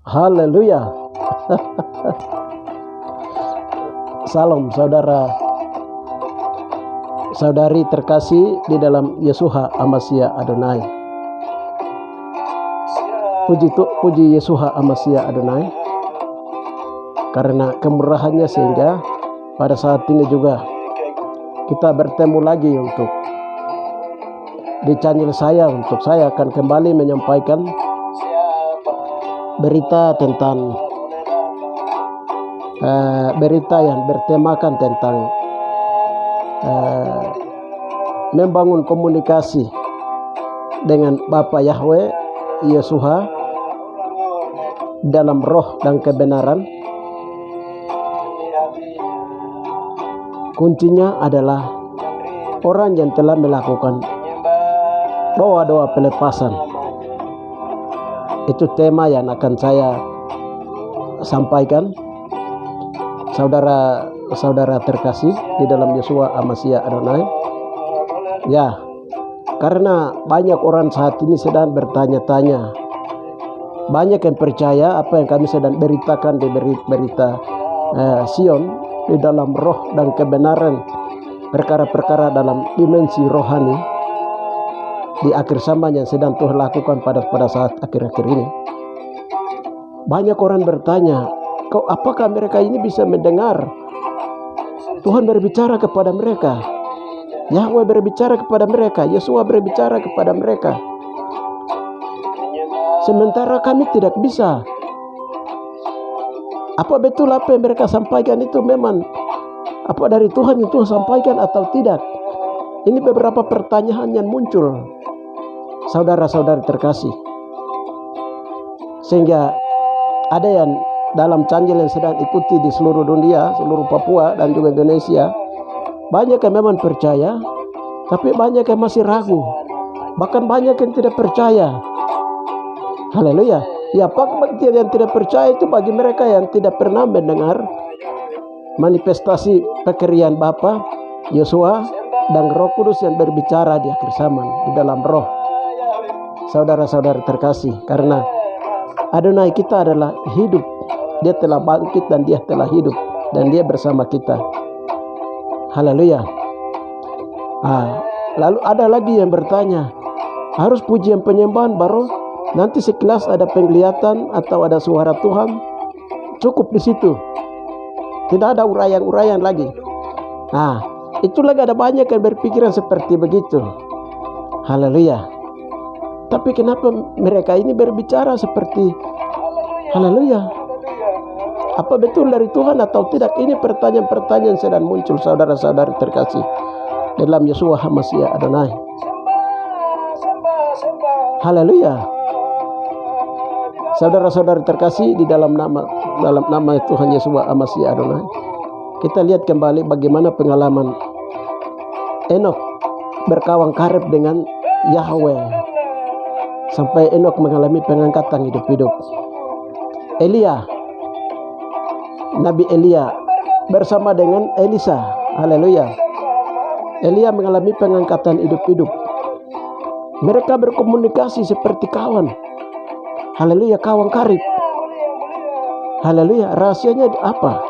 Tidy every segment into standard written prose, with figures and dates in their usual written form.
Haleluya. Salam saudara saudari terkasih di dalam Yeshua Amasya Adonai. Puji Yeshua Amasya Adonai, karena kemurahannya sehingga pada saat ini juga kita bertemu lagi untuk di channel saya. Untuk saya akan kembali menyampaikan berita tentang berita yang bertemakan tentang membangun komunikasi dengan Bapa Yahweh Yeshua dalam roh dan kebenaran. Kuncinya adalah orang yang telah melakukan doa-doa pelepasan. Itu tema yang akan saya sampaikan, saudara-saudara terkasih di dalam Yeshua Amasya Adonai. Ya, karena banyak orang saat ini sedang bertanya-tanya, banyak yang percaya apa yang kami sedang beritakan di berita Sion di dalam roh dan kebenaran, perkara-perkara dalam dimensi rohani di akhir zaman yang sedang Tuhan lakukan pada saat akhir-akhir ini. Banyak orang bertanya, apakah mereka ini bisa mendengar Tuhan berbicara kepada mereka, Yahweh berbicara kepada mereka, Yeshua berbicara kepada mereka, sementara kami tidak bisa? Apa betul apa yang mereka sampaikan itu memang apa dari Tuhan yang Tuhan sampaikan atau tidak? Ini beberapa pertanyaan yang muncul, saudara-saudari terkasih, sehingga ada yang dalam channel yang sedang ikuti di seluruh dunia, seluruh Papua dan juga Indonesia, banyak yang memang percaya, tapi banyak yang masih ragu, bahkan banyak yang tidak percaya. Haleluya. Ya, bagi yang tidak percaya itu bagi mereka yang tidak pernah mendengar manifestasi pekerjaan Bapa, Yeshua dan Roh Kudus yang berbicara di akhir zaman di dalam roh. Saudara-saudara terkasih, karena Adonai kita adalah hidup. Dia telah bangkit dan dia telah hidup dan dia bersama kita. Haleluya. Lalu ada lagi yang bertanya, harus pujian penyembahan baru nanti sekilas ada penglihatan atau ada suara Tuhan? Cukup di situ, tidak ada uraian-uraian lagi. Itu lagi ada banyak yang berpikiran seperti begitu. Haleluya. Tapi kenapa mereka ini berbicara seperti haleluya? Apa betul dari Tuhan atau tidak? Ini pertanyaan-pertanyaan sedang muncul, saudara-saudari terkasih dalam Yeshua Amasya Adonai. Haleluya. Saudara-saudari terkasih di dalam nama Tuhan Yeshua Amasya Adonai, kita lihat kembali bagaimana pengalaman Enok berkawan karib dengan Yahweh sampai Enok mengalami pengangkatan hidup-hidup. Nabi Elia bersama dengan Elisa. Haleluya. Elia mengalami pengangkatan hidup-hidup. Mereka berkomunikasi seperti kawan. Haleluya, kawan karib. Haleluya, rahasianya apa?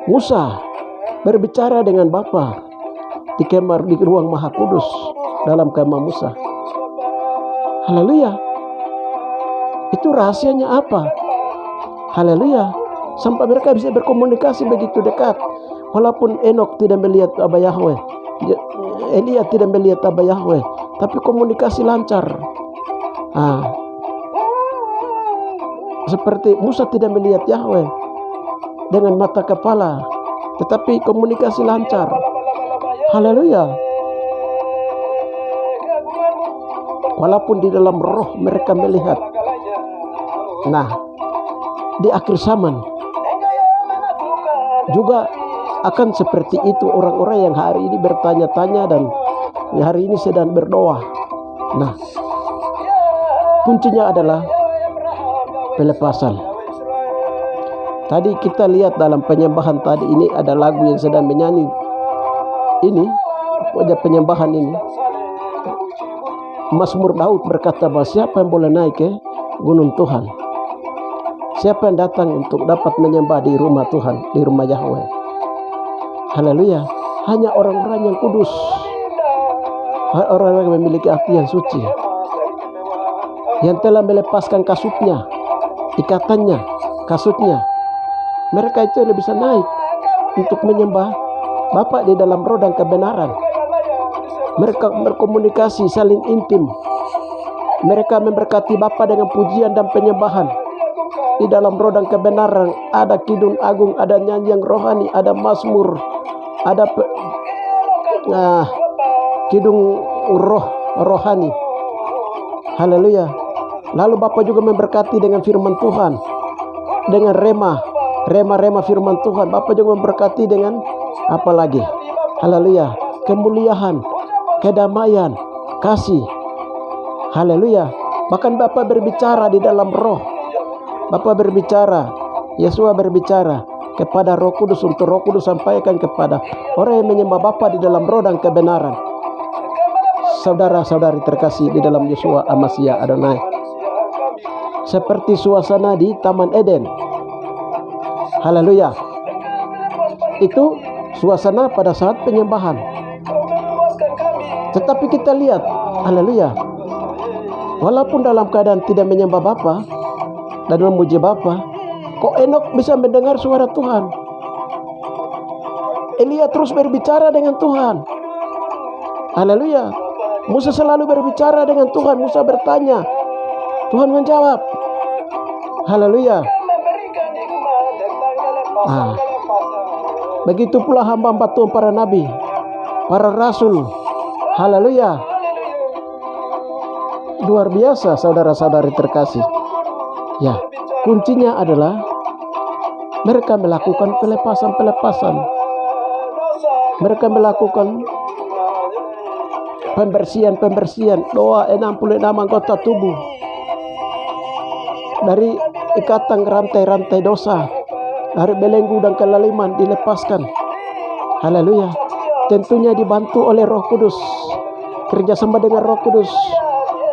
Musa berbicara dengan Bapa di kamar di ruang Maha Kudus dalam kemah Musa. Haleluya. Itu rahasianya apa? Haleluya. Sampai mereka bisa berkomunikasi begitu dekat. Walaupun Enok tidak melihat Abah Yahweh, Elia tidak melihat Abah Yahweh, tapi komunikasi lancar. Seperti Musa tidak melihat Yahweh dengan mata kepala, tetapi komunikasi lancar. Haleluya. Walaupun di dalam roh mereka melihat. Di akhir zaman juga akan seperti itu orang-orang yang hari ini bertanya-tanya dan hari ini sedang berdoa. Kuncinya adalah pelepasan. Tadi kita lihat dalam penyembahan tadi ini ada lagu yang sedang menyanyi ini, penyembahan ini. Mazmur Daud berkata bahwa siapa yang boleh naik gunung Tuhan? Siapa yang datang untuk dapat menyembah di rumah Tuhan, di rumah Yahweh? Haleluya. Hanya orang-orang yang kudus, orang-orang yang memiliki hati yang suci, yang telah melepaskan kasutnya, ikatannya, kasutnya. Mereka itu yang bisa naik untuk menyembah Bapa di dalam roh dan kebenaran. Mereka berkomunikasi saling intim. Mereka memberkati Bapa dengan pujian dan penyembahan. Di dalam roh dan kebenaran ada kidung agung, ada nyanyian rohani, ada mazmur, ada kidung rohani. Haleluya. Lalu Bapa juga memberkati dengan firman Tuhan, dengan rema firman Tuhan. Bapa juga memberkati dengan apa lagi? Haleluya. Kemuliaan, kedamaian, kasih. Haleluya. Bahkan Bapa berbicara di dalam roh. Bapa berbicara, Yesus berbicara kepada Roh Kudus untuk Roh Kudus sampaikan kepada orang yang menyembah Bapa di dalam roh dan kebenaran. Saudara-saudari terkasih di dalam Yeshua HaMashiach Adonai, seperti suasana di Taman Eden. Haleluya. Itu suasana pada saat penyembahan. Tetapi kita lihat, haleluya, walaupun dalam keadaan tidak menyembah Bapa dan memuji Bapa, kok Enok bisa mendengar suara Tuhan? Elia terus berbicara dengan Tuhan. Haleluya. Musa selalu berbicara dengan Tuhan. Musa bertanya, Tuhan menjawab. Haleluya. Begitu pula hamba-hamba Tuhan, para nabi, para rasul. Haleluya. Luar biasa, saudara-saudari terkasih. Ya, kuncinya adalah mereka melakukan pelepasan. Mereka melakukan pembersihan, doa 66 anggota tubuh dari ikatan rantai-rantai dosa, dari belenggu dan kelaliman dilepaskan. Haleluya. Tentunya dibantu oleh Roh Kudus, kerjasama dengan Roh Kudus.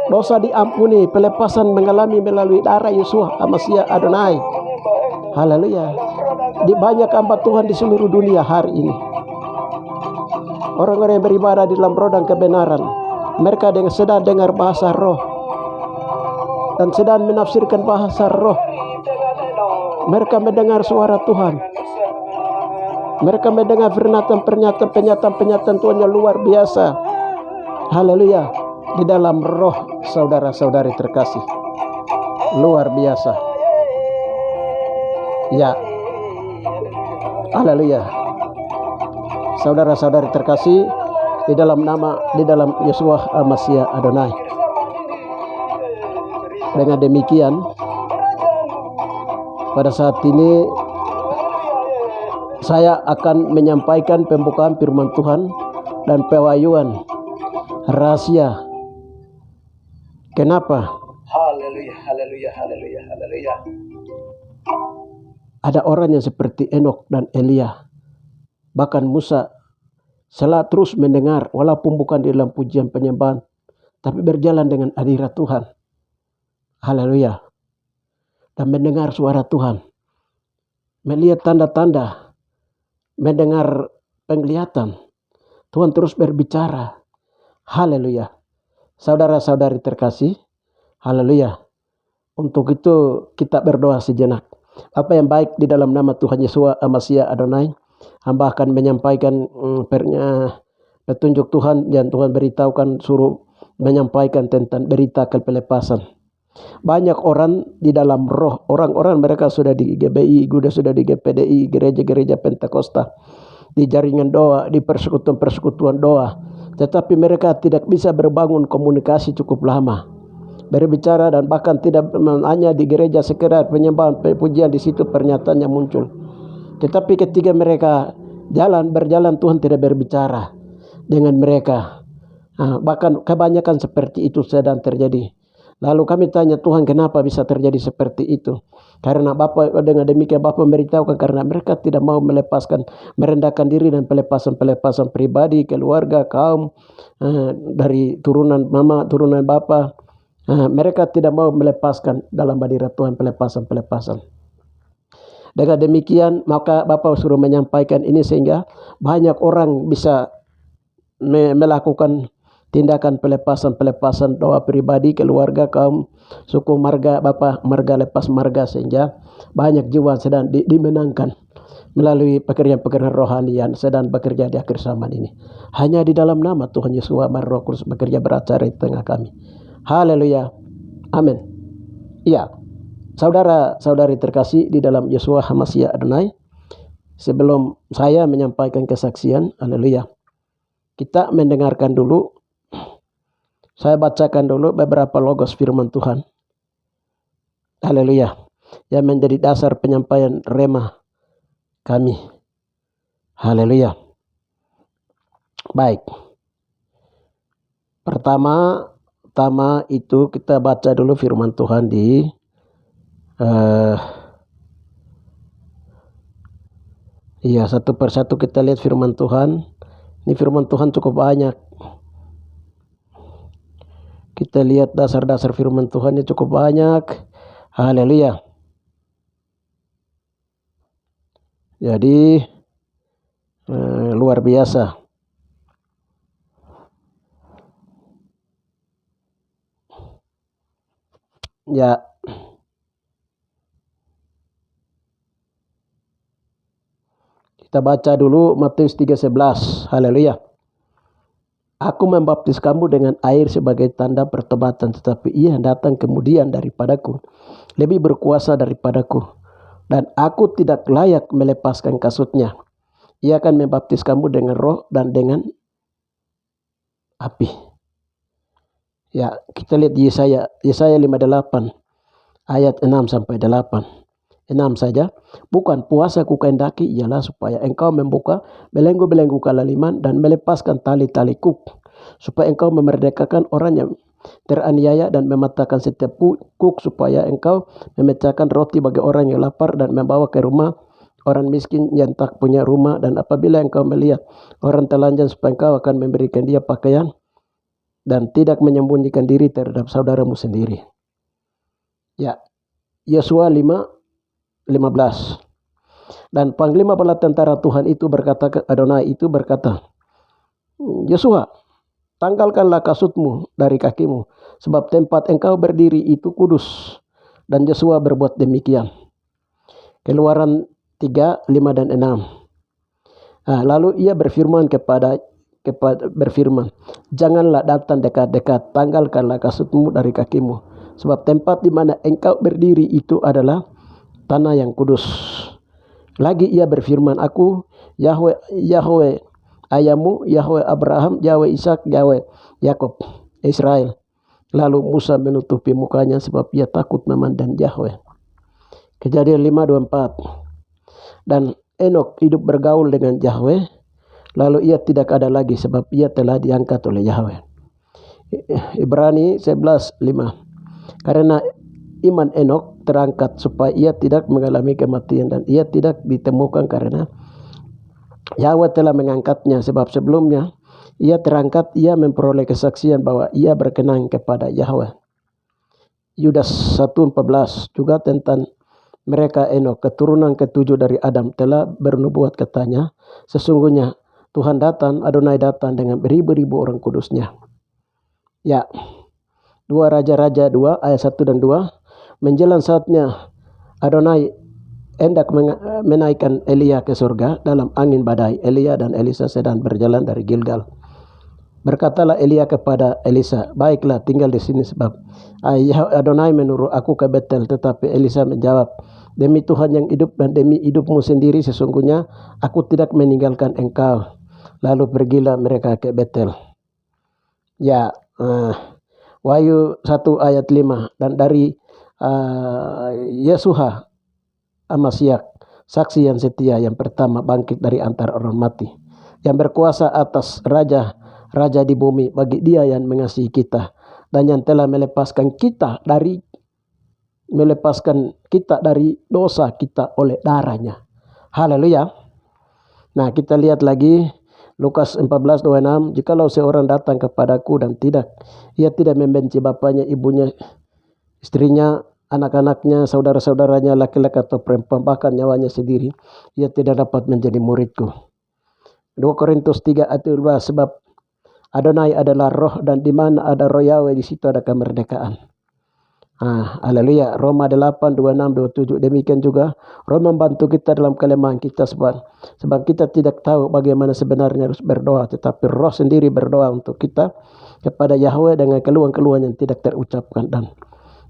Dosa diampuni, pelepasan mengalami melalui darah Yeshua HaMashiach Adonai. Haleluya. Di banyak hamba Tuhan di seluruh dunia hari ini, orang-orang yang beribadah di dalam roh dan kebenaran, mereka sedang dengar bahasa roh dan sedang menafsirkan bahasa roh. Mereka mendengar suara Tuhan. Mereka mendengar pernyataan Tuhan yang luar biasa. Haleluya. Di dalam roh, saudara-saudari terkasih, luar biasa. Ya, haleluya. Saudara-saudari terkasih, di dalam Yeshua HaMashiach Adonai. Dengan demikian, pada saat ini saya akan menyampaikan pembukaan firman Tuhan dan pewahyuan rahasia. Kenapa? Haleluya, haleluya, haleluya, haleluya. Ada orang yang seperti Enok dan Elia, bahkan Musa, selalu terus mendengar, walaupun bukan di dalam pujian penyembahan, tapi berjalan dengan hadirat Tuhan. Haleluya. Dan mendengar suara Tuhan, melihat tanda-tanda, mendengar penglihatan. Tuhan terus berbicara. Haleluya. Saudara-saudari terkasih, haleluya. Untuk itu kita berdoa sejenak. Apa yang baik di dalam nama Tuhan Yeshua HaMashiach Adonai, hamba akan menyampaikan petunjuk Tuhan yang Tuhan beritahukan, suruh menyampaikan tentang berita kelepasan. Banyak orang di dalam roh, orang-orang mereka sudah di GBI, sudah di GPDI, gereja-gereja Pentakosta, di jaringan doa, di persekutuan doa, tetapi mereka tidak bisa berbangun komunikasi cukup lama, berbicara, dan bahkan tidak hanya di gereja sekedar penyembahan pujian, di situ pernyataannya muncul. Tetapi ketika mereka berjalan, Tuhan tidak berbicara dengan mereka. Bahkan kebanyakan seperti itu sedang terjadi. Lalu kami tanya, Tuhan, kenapa bisa terjadi seperti itu? Karena Bapa, dengan demikian Bapa memberitahukan, karena mereka tidak mau melepaskan, merendahkan diri dan pelepasan pribadi, keluarga, kaum, dari turunan mama, turunan Bapa, Mereka tidak mau melepaskan dalam hadirat Tuhan pelepasan. Dengan demikian maka Bapak suruh menyampaikan ini sehingga banyak orang bisa melakukan tindakan pelepasan doa pribadi, keluarga, kaum, suku, marga, Bapak, marga lepas marga, sehingga banyak jiwa sedang dimenangkan melalui pekerjaan-pekerjaan rohanian sedang bekerja di akhir zaman ini. Hanya di dalam nama Tuhan Yesus Roh Kudus bekerja beracara di tengah kami. Haleluya. Amin. Iya. Saudara-saudari terkasih di dalam Yeshua HaMashiach Adonai, sebelum saya menyampaikan kesaksian, haleluya, kita mendengarkan dulu, saya bacakan dulu beberapa logos firman Tuhan, haleluya, yang menjadi dasar penyampaian rema kami, haleluya. Baik, pertama itu kita baca dulu firman Tuhan di satu persatu kita lihat firman Tuhan. Ini firman Tuhan cukup banyak. Kita lihat dasar-dasar firman Tuhan ini cukup banyak. Haleluya. Jadi luar biasa. Ya. Kita baca dulu Matius 3:11. Haleluya. Aku membaptis kamu dengan air sebagai tanda pertobatan, tetapi ia datang kemudian daripadaku, lebih berkuasa daripadaku, dan aku tidak layak melepaskan kasutnya. Ia akan membaptis kamu dengan roh dan dengan api. Ya, kita lihat Yesaya 58 ayat 6-8. 6 saja. Bukan puasa ku kehendaki ialah supaya engkau membuka belenggu-belenggu kalaliman dan melepaskan tali-tali kuk, supaya engkau memerdekakan orang yang teraniaya dan mematahkan setiap kuk, supaya engkau memecahkan roti bagi orang yang lapar dan membawa ke rumah orang miskin yang tak punya rumah. Dan apabila engkau melihat orang telanjang, supaya engkau akan memberikan dia pakaian dan tidak menyembunyikan diri terhadap saudaramu sendiri. Ya, Yosua 5:15. Dan panglima bala tentara Tuhan itu berkata, Adonai itu berkata, Yosua, tanggalkanlah kasutmu dari kakimu, sebab tempat engkau berdiri itu kudus. Dan Yosua berbuat demikian. Keluaran 3:5 dan 6. Lalu ia berfirman berfirman, janganlah datang dekat-dekat, tanggalkanlah kasutmu dari kakimu, sebab tempat di mana engkau berdiri itu adalah tanah yang kudus. Lagi ia berfirman, aku Yahweh ayahmu, Yahweh Abraham, Yahweh Ishak, Yahweh Yakob, Israel. Lalu Musa menutupi mukanya sebab ia takut memandang Yahweh. Kejadian 5:24. Dan Enok hidup bergaul dengan Yahweh, lalu ia tidak ada lagi sebab ia telah diangkat oleh Yahweh. Ibrani 11:5. Karena iman Enok terangkat supaya ia tidak mengalami kematian, dan ia tidak ditemukan karena Yahweh telah mengangkatnya, sebab sebelumnya ia terangkat, ia memperoleh kesaksian bahwa ia berkenan kepada Yahweh. Yudas 1:14 juga tentang mereka Enok, keturunan ketujuh dari Adam, telah bernubuat katanya, sesungguhnya Tuhan datang, Adonai datang dengan beribu-ribu orang kudusnya. Ya, 2 Raja-Raja 2 ayat 1 dan 2. Menjelang saatnya Adonai hendak menaikkan Elia ke surga dalam angin badai. Elia dan Elisa sedang berjalan dari Gilgal. Berkatalah Elia kepada Elisa, baiklah tinggal di sini sebab Adonai menyuruh aku ke Betel. Tetapi Elisa menjawab, demi Tuhan yang hidup dan demi hidupmu sendiri, sesungguhnya aku tidak meninggalkan engkau. Lalu pergilah mereka ke Betel. Ya, Wahyu 1 ayat 5. Dan dari Yeshua HaMashiach, saksi yang setia yang pertama bangkit dari antara orang mati, yang berkuasa atas raja di bumi, bagi dia yang mengasihi kita dan yang telah melepaskan kita dari dosa kita oleh darahnya. Haleluya. Nah, kita lihat lagi Lukas 14:26, jikalau seorang datang kepadaku dan ia tidak membenci bapaknya, ibunya, istrinya, anak-anaknya, saudara-saudaranya, laki-laki atau perempuan, bahkan nyawanya sendiri, ia tidak dapat menjadi muridku. 2 Korintus 3:12, sebab Adonai adalah roh, dan di mana ada roh Yahweh di situ ada kemerdekaan. Haleluya. Roma 8:26-27. Demikian juga Roh membantu kita dalam kelemahan kita, sebab kita tidak tahu bagaimana sebenarnya harus berdoa, tetapi Roh sendiri berdoa untuk kita kepada Yahweh dengan keluhan-keluhan yang tidak terucapkan. Dan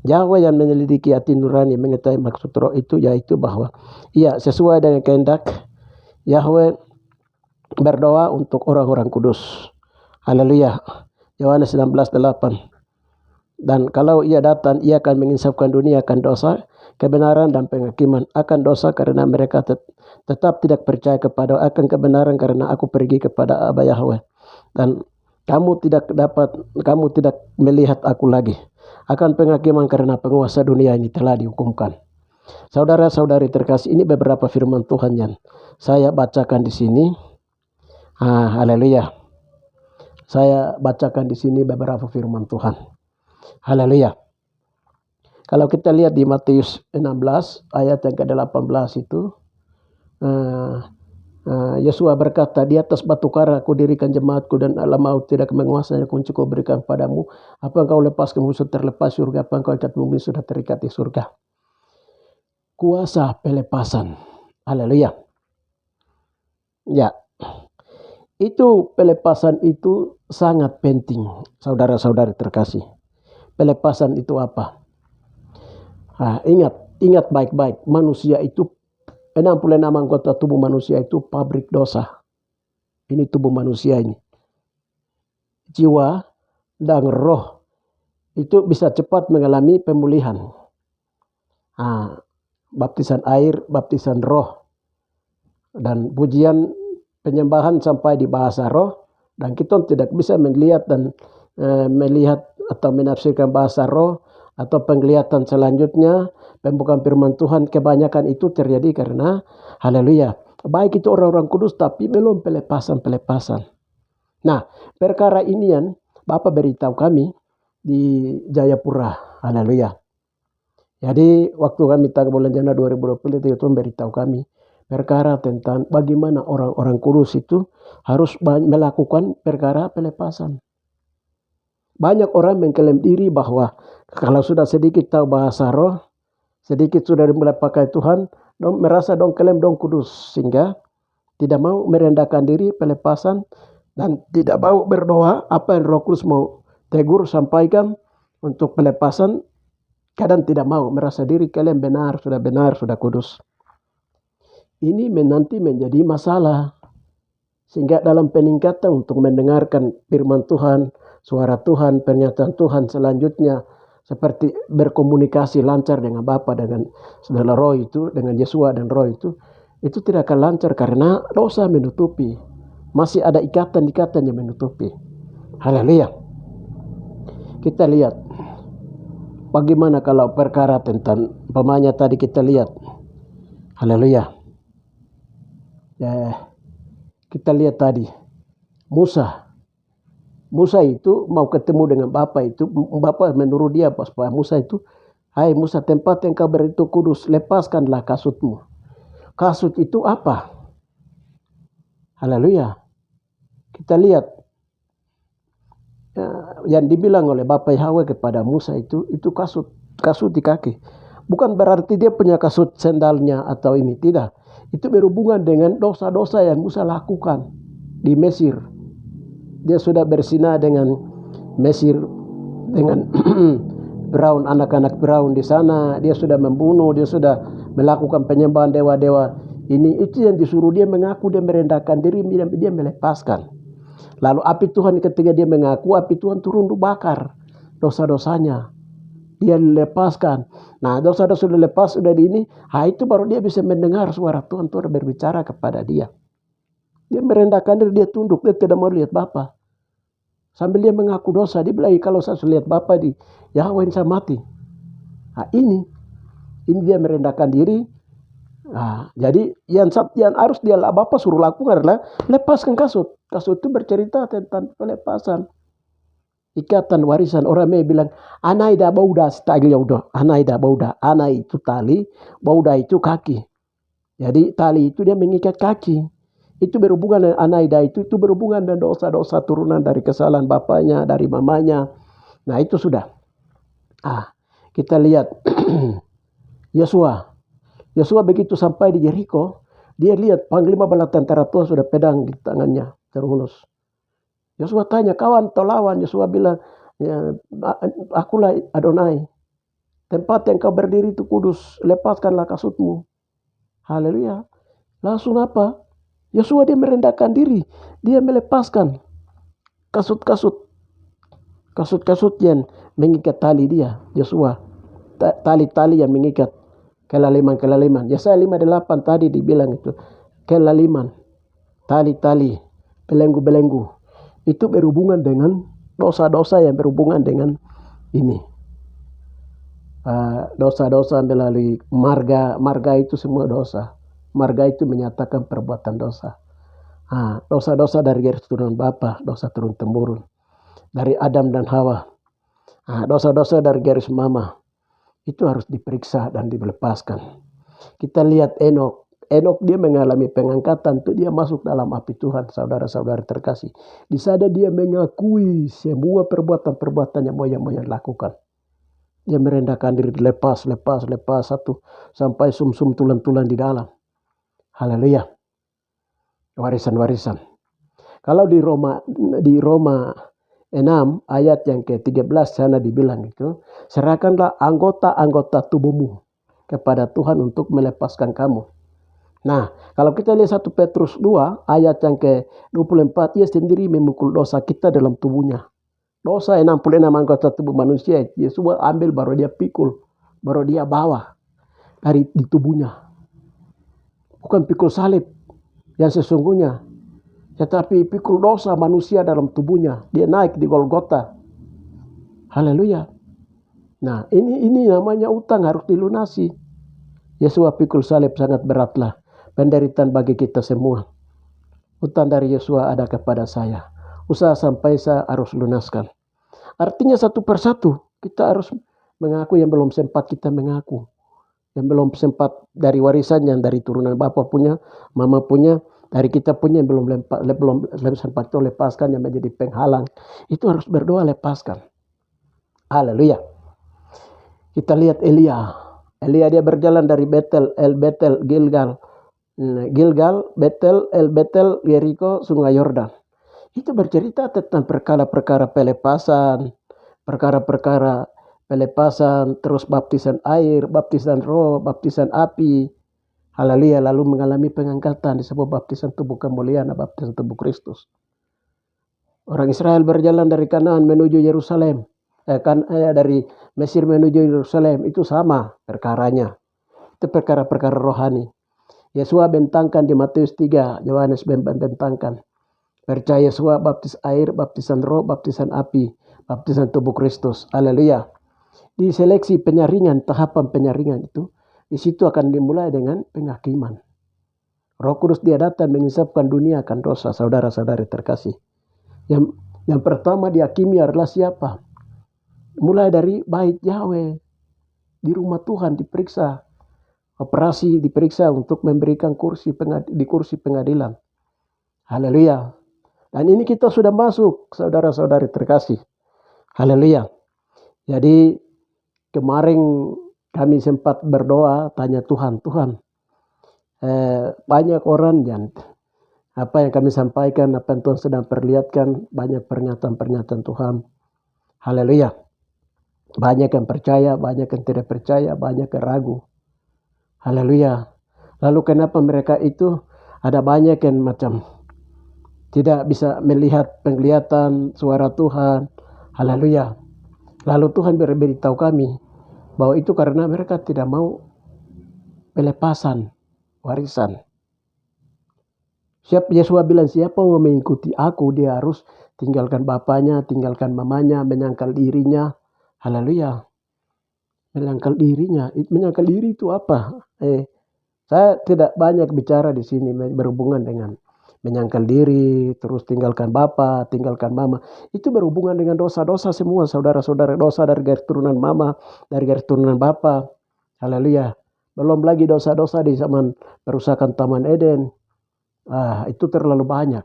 Yahweh yang menyelidiki hati nurani mengetahui maksud Roh itu, yaitu bahwa ia sesuai dengan kehendak Yahweh berdoa untuk orang-orang kudus. Haleluya. Yohanes 16:8. Dan kalau ia datang, ia akan menginsafkan dunia akan dosa, kebenaran dan penghakiman. Akan dosa karena mereka tetap tidak percaya kepada, akan kebenaran karena aku pergi kepada Aba Yahweh. Dan kamu tidak melihat aku lagi. Akan penghakiman karena penguasa dunia ini telah dihukumkan. Saudara-saudari terkasih, ini beberapa firman Tuhan yang saya bacakan di sini. Haleluya. Saya bacakan di sini beberapa firman Tuhan. Haleluya. Kalau kita lihat di Matius 16 ayat yang ke-18 itu, Yesua berkata, di atas batu karang aku dirikan jemaatku, dan alam maut tidak menguasai, kunci ku berikan padamu. Apa engkau lepaskan musuh terlepas surga, apa engkau ikat bumi sudah terikat di surga. Kuasa pelepasan. Haleluya. Ya, itu pelepasan itu sangat penting, saudara-saudari terkasih. Pelepasan itu apa? Ingat baik-baik, manusia itu 66 anggota tubuh manusia itu pabrik dosa. Ini tubuh manusia ini. Jiwa dan roh itu bisa cepat mengalami pemulihan. Baptisan air, baptisan roh, dan pujian penyembahan sampai di bahasa roh, dan kita tidak bisa melihat atau menafsirkan bahasa roh atau penglihatan selanjutnya, pembukaan firman Tuhan. Kebanyakan itu terjadi karena, haleluya, baik itu orang-orang kudus tapi belum pelepasan. Nah, perkara ini yang Bapak beritahu kami di Jayapura. Haleluya. Jadi waktu kami tanggal bulan Januari 2020 itu Tuhan beritahu kami perkara tentang bagaimana orang-orang kudus itu harus melakukan perkara pelepasan. Banyak orang mengklaim diri bahwa kalau sudah sedikit tahu bahasa roh, sedikit sudah mulai pakai Tuhan, merasa klaim kudus, sehingga tidak mau merendahkan diri pelepasan, dan tidak mau berdoa apa yang Roh Kudus mau tegur sampaikan untuk pelepasan. Kadang tidak mau, merasa diri kalian benar, sudah kudus. Ini nanti menjadi masalah, sehingga dalam peningkatan untuk mendengarkan firman Tuhan, suara Tuhan, pernyataan Tuhan selanjutnya, seperti berkomunikasi lancar dengan Bapa, dengan saudara Roh itu, dengan Yesua dan Roh itu tidak akan lancar karena dosa menutupi. Masih ada ikatan-ikatan yang menutupi. Haleluya. Kita lihat bagaimana kalau perkara tentang pemanya tadi kita lihat. Haleluya. Kita lihat tadi Musa itu mau ketemu dengan Bapa itu. Bapa menurut dia bahwa Musa itu, hai Musa, tempat yang kau beritu kudus, lepaskanlah kasutmu. Kasut itu apa? Haleluya. Kita lihat yang dibilang oleh Bapa Yahweh kepada Musa itu kasut di kaki. Bukan berarti dia punya kasut sendalnya atau ini, tidak. Itu berhubungan dengan dosa-dosa yang Musa lakukan di Mesir. Dia sudah bersinah dengan Mesir, dengan Firaun, anak-anak Firaun di sana. Dia sudah membunuh, dia sudah melakukan penyembahan dewa-dewa. Itu yang disuruh dia mengaku, dia merendahkan diri, dia melepaskan. Lalu api Tuhan ketika dia mengaku, api Tuhan turun bakar dosa-dosanya. Dia lepaskan. Nah, dosa-dosa sudah lepas, sudah di ini. Itu baru dia bisa mendengar suara Tuhan berbicara kepada dia. Dia merendahkan diri, dia tunduk, dia tidak mau lihat Bapa. Sambil dia mengaku dosa, dia bilang, kalau saya lihat Bapa di Yahweh saya mati. Ini dia merendahkan diri, Jadi yang harus dia Bapak suruh lakukan adalah lepaskan kasut. Kasut itu bercerita tentang pelepasan ikatan warisan. Orang bilang anai da bauda stagil yaudah, anai da bauda, anai itu tali, bauda itu kaki. Jadi tali itu dia mengikat kaki. Itu berhubungan dengan anaida itu berhubungan dengan dosa-dosa turunan dari kesalahan bapaknya, dari mamanya. Nah itu sudah. Kita lihat Yosua. Yosua begitu sampai di Yeriko, dia lihat panglima bala tentara tua sudah pedang di tangannya terhunus. Yosua tanya, kawan atau lawan? Yosua bilang, ya, akulah Adonai. Tempat yang kau berdiri itu kudus, lepaskanlah kasutmu. Haleluya. Langsung apa? Yosua dia merendahkan diri, dia melepaskan kasut-kasut yang mengikat tali dia. Yosua, tali-tali yang mengikat kelaliman. Yesaya 58 tadi dibilang itu kelaliman, tali-tali, belenggu-belenggu. Itu berhubungan dengan dosa-dosa yang berhubungan dengan ini. Dosa-dosa melalui marga itu semua dosa. Marga itu menyatakan perbuatan dosa. Dosa-dosa dari garis turunan Bapa, dosa turun temurun. Dari Adam dan Hawa. Dosa-dosa dari garis mama. Itu harus diperiksa dan dilepaskan. Kita lihat Enok. Enok dia mengalami pengangkatan. Itu dia masuk dalam api Tuhan, saudara-saudara terkasih. Di sana dia mengakui semua perbuatan-perbuatan yang moyang-moyang lakukan. Dia merendahkan diri, lepas satu sampai sum-sum tulang-tulang di dalam. Haleluya. Warisan-warisan. Kalau di Roma 6 ayat yang ke-13 sana dibilang itu, serahkanlah anggota-anggota tubuhmu kepada Tuhan untuk melepaskan kamu. Nah, kalau kita lihat 1 Petrus 2 ayat yang ke-24, ia sendiri memikul dosa kita dalam tubuhnya. Dosa 66 anggota tubuh manusia, Yesus ambil baru dia pikul, baru dia bawa di tubuhnya. Bukan pikul salib yang sesungguhnya, tetapi pikul dosa manusia dalam tubuhnya. Dia naik di Golgota. Haleluya. Nah, ini namanya utang harus dilunasi. Yesus pikul salib sangat beratlah. Penderitaan bagi kita semua. Utang dari Yesus ada kepada saya. Usaha sampai saya harus lunaskan. Artinya satu persatu kita harus mengaku yang belum sempat kita mengaku. Yang belum sempat dari warisan yang dari turunan Bapak punya, Mama punya, dari kita punya yang belum sempat itu lepaskan yang menjadi penghalang. Itu harus berdoa lepaskan. Haleluya. Kita lihat Elia. Elia dia berjalan dari Betel, Gilgal, Betel, Yeriko, Sungai Yordan. Itu bercerita tentang perkara-perkara pelepasan, terus baptisan air, baptisan roh, baptisan api. Haleluya, lalu mengalami pengangkatan disebut baptisan tubuh kemuliaan, baptisan tubuh Kristus. Orang Israel berjalan dari Kanaan menuju Yerusalem. Dari Mesir menuju Yerusalem, itu sama perkaranya. Itu perkara-perkara rohani. Yesus bentangkan di Matius 3, Yohanes bentangkan. Percaya Yesus baptis air, baptisan roh, baptisan api, baptisan tubuh Kristus. Haleluya. Di seleksi penyaringan, tahapan penyaringan itu, di situ akan dimulai dengan penghakiman. Roh Kudus dia datang mengisapkan dunia akan dosa, saudara-saudari terkasih. Yang pertama dihakimi adalah siapa? Mulai dari bait Yahweh, di rumah Tuhan diperiksa. Operasi diperiksa untuk memberikan kursi pengadilan. Haleluya. Dan ini kita sudah masuk, saudara-saudari terkasih. Haleluya. Jadi kemarin kami sempat berdoa, tanya Tuhan, banyak orang yang apa yang kami sampaikan, apa yang Tuhan sedang perlihatkan, banyak pernyataan-pernyataan Tuhan. Haleluya. Banyak yang percaya, banyak yang tidak percaya, banyak yang ragu. Haleluya. Lalu kenapa mereka itu ada banyak yang macam tidak bisa melihat penglihatan suara Tuhan. Haleluya. Lalu Tuhan beritahu kami bahwa itu karena mereka tidak mau pelepasan warisan. Yesus bilang siapa mau mengikuti aku, dia harus tinggalkan bapaknya, tinggalkan mamanya, menyangkal dirinya. Haleluya. Menyangkal dirinya. Menyangkal diri itu apa? Saya tidak banyak bicara di sini berhubungan dengan menyangkal diri, terus tinggalkan bapak, tinggalkan mama. Itu berhubungan dengan dosa-dosa semua saudara-saudara. Dosa dari garis turunan mama, dari garis turunan bapak. Haleluya. Belum lagi dosa-dosa di zaman perusakan Taman Eden. Itu terlalu banyak.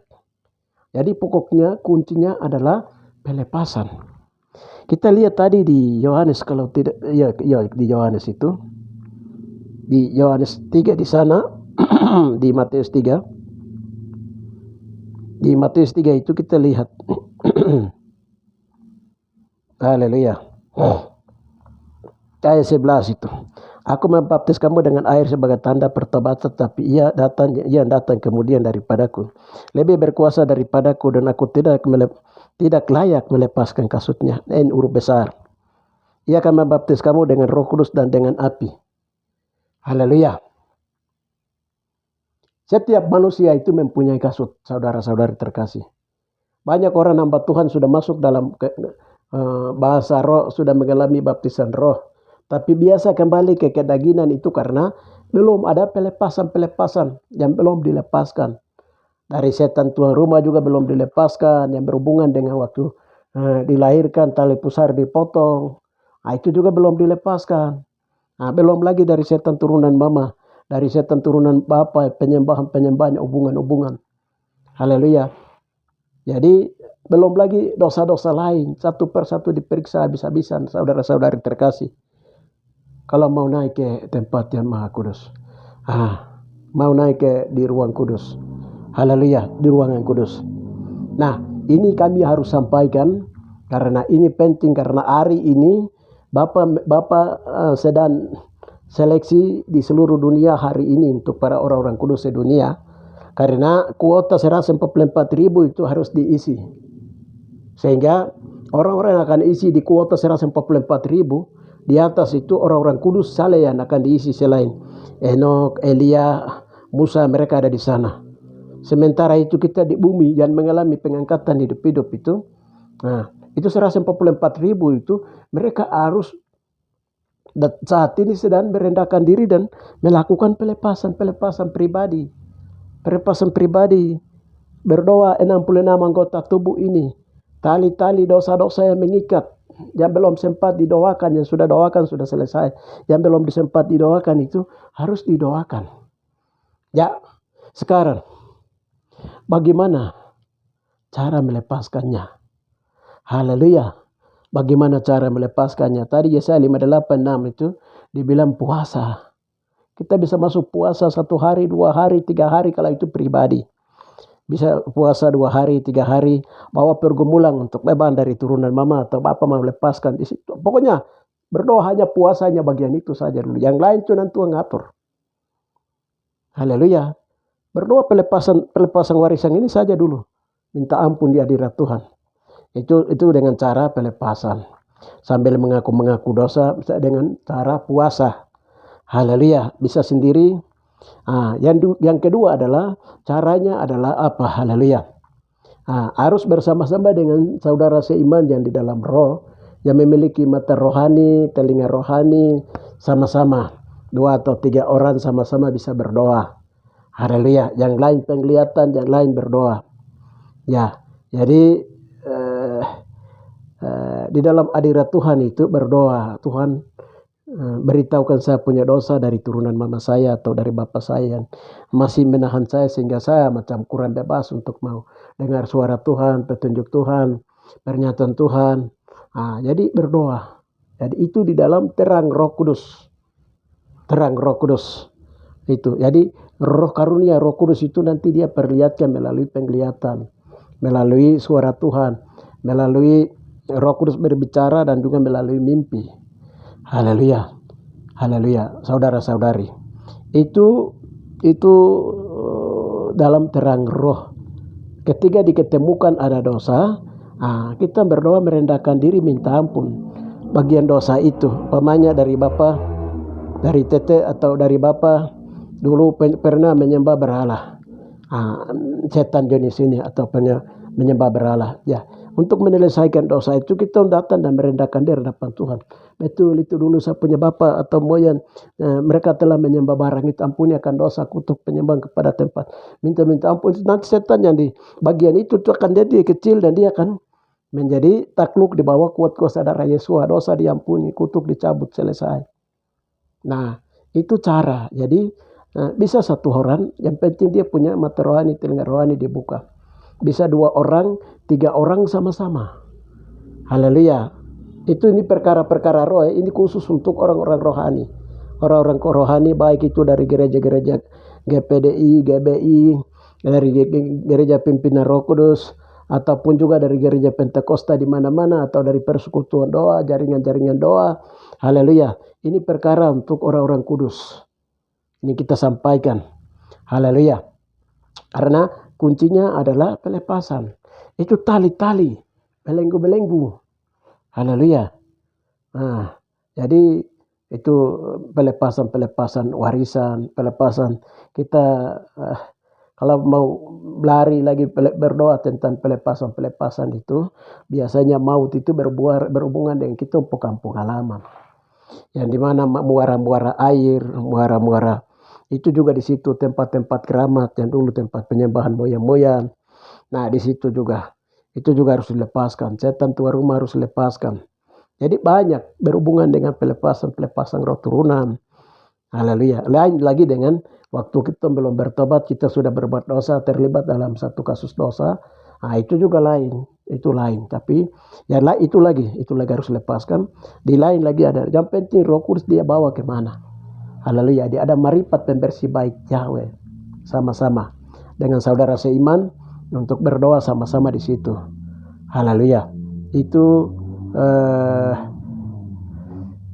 Jadi pokoknya kuncinya adalah pelepasan. Kita lihat tadi di Yohanes, kalau tidak, ya di Yohanes itu. Di Yohanes 3 di sana, di Matius 3. Di Matius 3 itu kita lihat. Haleluya. Ayat 11 itu. Aku membaptis kamu dengan air sebagai tanda pertobatan, tapi ia datang kemudian daripadaku. Lebih berkuasa daripadaku, dan aku tidak layak melepaskan kasutnya. Ini huruf besar. Ia akan membaptis kamu dengan Roh Kudus dan dengan api. Haleluya. Setiap manusia itu mempunyai kasut, saudara-saudari terkasih. Banyak orang hamba Tuhan sudah masuk dalam bahasa roh, sudah mengalami baptisan roh. Tapi biasa kembali ke kedagingan itu karena belum ada pelepasan yang belum dilepaskan. Dari setan tuan rumah juga belum dilepaskan, yang berhubungan dengan waktu dilahirkan tali pusar dipotong. Itu juga belum dilepaskan. Belum lagi dari setan turunan mama, dari setan turunan bapa, penyembahan hubungan-hubungan. Haleluya. Jadi belum lagi dosa-dosa lain, satu persatu diperiksa habis-habisan, saudara-saudari terkasih. Kalau mau naik ke tempat yang maha kudus, mau naik ke di ruang kudus. Haleluya, di ruangan kudus. Nah, ini kami harus sampaikan karena ini penting, karena hari ini Bapak sedang seleksi di seluruh dunia hari ini untuk para orang-orang kudus di dunia. Karena kuota 144.000 itu harus diisi. Sehingga orang-orang yang akan isi di kuota 144.000, di atas itu orang-orang kudus saleh yang akan diisi selain Henokh, Elia, Musa, mereka ada di sana. Sementara itu kita di bumi yang mengalami pengangkatan hidup-hidup itu. Itu 144.000 itu mereka harus saat ini sedang merendahkan diri dan melakukan pelepasan pribadi. Pelepasan pribadi. Berdoa 66 anggota tubuh ini. Tali-tali dosa-dosa yang mengikat. Yang belum sempat didoakan, yang sudah doakan sudah selesai. Yang belum sempat didoakan itu harus didoakan. Ya, sekarang bagaimana cara melepaskannya? Haleluya. Bagaimana cara melepaskannya? Tadi Yesaya 58:6 itu dibilang puasa. Kita bisa masuk puasa 1 hari, 2 hari, 3 hari kalau itu pribadi. Bisa puasa 2 hari, 3 hari, bawa pergumulan untuk beban dari turunan mama atau bapak mau lepaskan di situ. Pokoknya berdoa hanya puasanya bagian itu saja dulu. Yang lain itu nanti Tuhan ngatur. Haleluya. Berdoa pelepasan warisan ini saja dulu. Minta ampun di hadirat Tuhan. Itu dengan cara pelepasan. Sambil mengaku dosa dengan cara puasa. Haleluya. Bisa sendiri. Yang kedua adalah caranya adalah apa? Haleluya. Harus bersama-sama dengan saudara seiman yang di dalam roh, yang memiliki mata rohani, telinga rohani, sama-sama 2 atau 3 orang sama-sama bisa berdoa. Haleluya. Yang lain penglihatan, yang lain berdoa. Ya, jadi di dalam hadirat Tuhan itu berdoa, Tuhan beritahukan saya punya dosa dari turunan mama saya atau dari bapak saya yang masih menahan saya sehingga saya macam kurang bebas untuk mau dengar suara Tuhan, petunjuk Tuhan, pernyataan Tuhan. Jadi berdoa. Jadi itu di dalam terang Roh Kudus. Terang Roh Kudus. Itu. Jadi roh karunia Roh Kudus itu nanti dia perlihatkan melalui penglihatan, melalui suara Tuhan, melalui Roh Kudus berbicara dan juga melalui mimpi. Haleluya. Haleluya. Saudara-saudari. Itu dalam terang roh. Ketika diketemukan ada dosa, kita berdoa merendahkan diri minta ampun. Bagian dosa itu, pemanya dari bapak, dari tete atau dari bapak dulu pernah menyembah berhala. Setan jenis ini atau menyembah berhala. Ya, untuk menyelesaikan dosa itu kita datang dan merendahkan diri hadapan Tuhan. betul itu dulu saya punya bapak atau moyang, mereka telah menyembah barang itu, ampuni akan dosa, kutuk penyembah kepada tempat, minta ampun. Nanti setan yang di bagian itu akan jadi kecil dan dia akan menjadi takluk di bawah kuat kuasa darah Yesus, dosa diampuni, kutuk dicabut, selesai. Nah itu cara. Jadi bisa satu orang, yang penting dia punya mata rohani, telinga rohani dibuka. Bisa 2 orang, 3 orang sama-sama. Haleluya. Itu ini perkara-perkara roh, ini khusus untuk orang-orang rohani. Orang-orang rohani baik itu dari gereja-gereja GPDI, GBI, dari gereja pimpinan Roh Kudus, ataupun juga dari gereja Pentakosta di mana-mana, atau dari persekutuan doa, jaringan-jaringan doa. Haleluya. Ini perkara untuk orang-orang kudus. Ini kita sampaikan. Haleluya. Karena kuncinya adalah pelepasan. Itu tali-tali, belenggu-belenggu. Haleluya. Nah, jadi itu pelepasan warisan, pelepasan kita kalau mau lari lagi berdoa tentang pelepasan itu, biasanya maut itu berhubungan dengan kita kampung halaman. Yang dimana muara-muara air, muara-muara itu juga di situ tempat-tempat keramat yang dulu tempat penyembahan moyang-moyang. Nah di situ juga itu juga harus dilepaskan. Setan tua rumah harus dilepaskan. Jadi banyak berhubungan dengan pelepasan roh turunan. Haleluya. Lain lagi dengan waktu kita belum bertobat, kita sudah berbuat dosa, terlibat dalam satu kasus dosa. Nah itu juga lain, itu lain. Tapi ya itu lagi harus lepaskan. Di lain lagi ada. Yang penting Roh Kudus dia bawa kemana. Haleluya. Dia ada marifat pembersih baik Yahweh. Sama-sama dengan saudara seiman untuk berdoa sama-sama di situ. Haleluya. Itu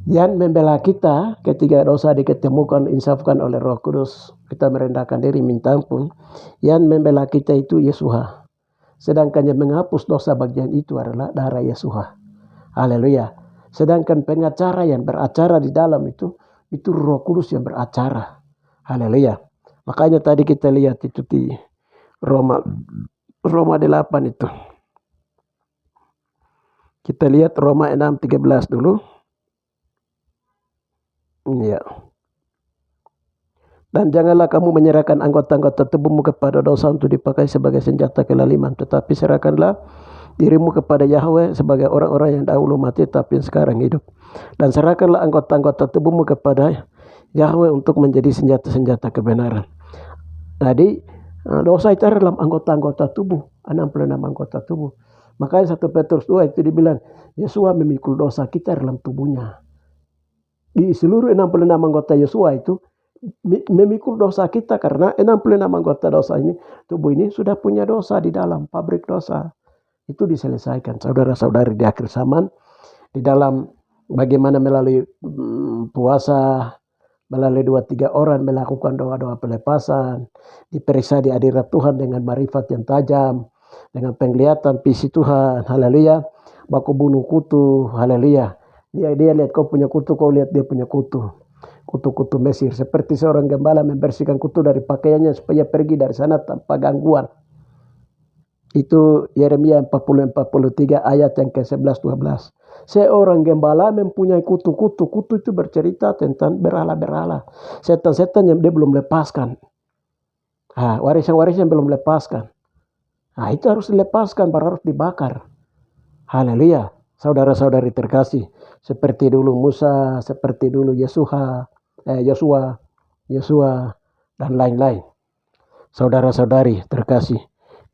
yang membela kita ketika dosa diketemukan, insafkan oleh Roh Kudus, kita merendahkan diri minta ampun. Yang membela kita itu Yesus. Sedangkan yang menghapus dosa bagian itu adalah darah Yesus. Haleluya. Sedangkan pengacara yang beracara di dalam itu Roh Kudus yang beracara. Haleluya. Makanya tadi kita lihat itu di Roma 8 itu. Kita lihat Roma 6:13 dulu. Ya. Dan janganlah kamu menyerahkan anggota-anggota tubuhmu kepada dosa untuk dipakai sebagai senjata kelaliman, tetapi serahkanlah dirimu kepada Yahweh sebagai orang-orang yang dahulu mati tapi yang sekarang hidup. Dan serahkanlah anggota-anggota tubuhmu kepada Yahweh untuk menjadi senjata-senjata kebenaran. Jadi dosa itu dalam anggota-anggota tubuh, 66 anggota tubuh. Makanya 1 Petrus 2 itu dibilang Yesus memikul dosa kita dalam tubuhnya. Di seluruh 66 anggota Yesus itu memikul dosa kita, karena 66 anggota dosa ini, tubuh ini sudah punya dosa di dalam, pabrik dosa. Itu diselesaikan saudara-saudari di akhir zaman, di dalam bagaimana melalui puasa, melalui 2-3 orang melakukan doa-doa pelepasan, diperiksa di hadirat Tuhan dengan marifat yang tajam, dengan penglihatan visi Tuhan. Haleluya. Baku bunuh kutu. Haleluya. Dia lihat kau punya kutu, kau lihat dia punya kutu. Kutu-kutu Mesir. Seperti seorang gembala membersihkan kutu dari pakaiannya supaya pergi dari sana tanpa gangguan. Itu Yeremia 40-43 ayat yang ke-11-12. Seorang gembala mempunyai kutu-kutu. Kutu itu bercerita tentang berhala-berhala. Setan-setan yang dia belum lepaskan. Warisan-warisan belum lepaskan. Nah itu harus dilepaskan, baru harus dibakar. Haleluya. Saudara-saudari terkasih, seperti dulu Musa, seperti dulu Yosua, dan lain-lain. Saudara-saudari terkasih,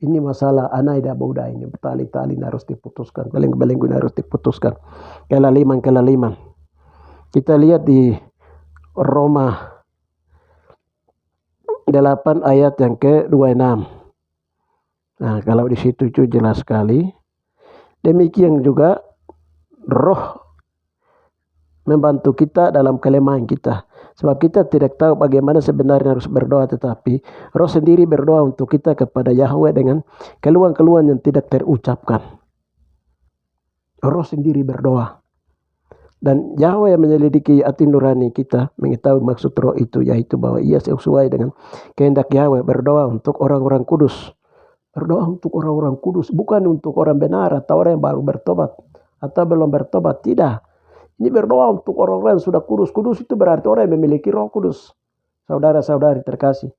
ini masalah anaida bauda ini, tali-tali harus diputuskan, belenggu-belenggu harus diputuskan. Kelaliman. Kita lihat di Roma 8 ayat yang ke-26. Nah, kalau di situ itu jelas sekali. Demikian juga Roh membantu kita dalam kelemahan kita. Sebab kita tidak tahu bagaimana sebenarnya harus berdoa, tetapi Roh sendiri berdoa untuk kita kepada Yahweh dengan keluhan-keluhan yang tidak terucapkan. Roh sendiri berdoa. Dan Yahweh yang menyelidiki hati nurani kita mengetahui maksud Roh itu, yaitu bahwa ia sesuai dengan kehendak Yahweh. Berdoa untuk orang-orang kudus. Berdoa untuk orang-orang kudus, bukan untuk orang benar atau orang yang baru bertobat atau belum bertobat. Tidak. Ini berdoa untuk orang-orang yang sudah kudus. Kudus itu berarti orang yang memiliki Roh Kudus. Saudara-saudari terkasih.